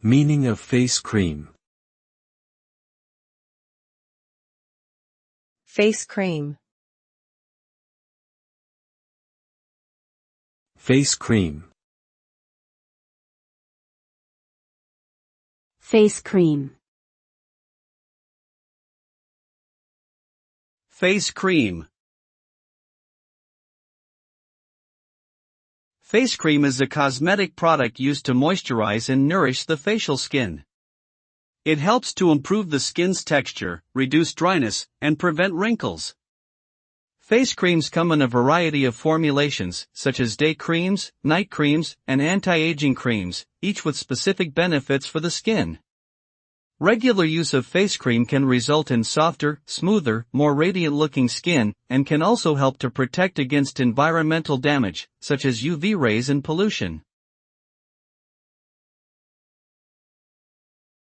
Meaning of face cream. Face cream. Face cream. Face cream. Face cream. Face cream is a cosmetic product used to moisturize and nourish the facial skin. It helps to improve the skin's texture, reduce dryness, and prevent wrinkles. Face creams come in a variety of formulations, such as day creams, night creams, and anti-aging creams, each with specific benefits for the skin. Regular use of face cream can result in softer, smoother, more radiant-looking skin, and can also help to protect against environmental damage, such as UV rays and pollution.